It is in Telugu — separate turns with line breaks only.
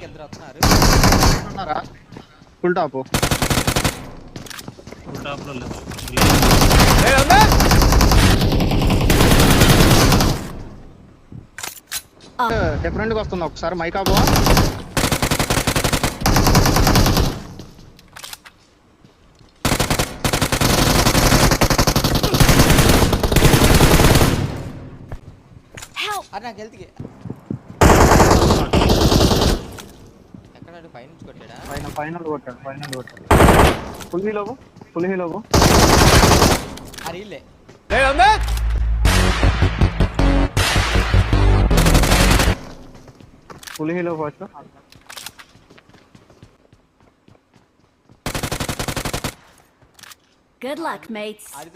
పైకి ఇద్దరు వస్తున్నారు.
ఉన్నారా? ఫుల్ టాప్
ఫుల్ టాప్ లో లేదు.
డిఫరెంట్ గా వస్తుంది. ఒకసారి మైక్ ఆపు.
అది నాకు హెల్త్కి ఎక్కడ పై నుంచి కొట్టాడా?
ఫైనల్ కొట్టాడు. ఫుల్ హీలోవు.
ఆ రీల్లే
full హీలో first.
Good luck, mates.
అది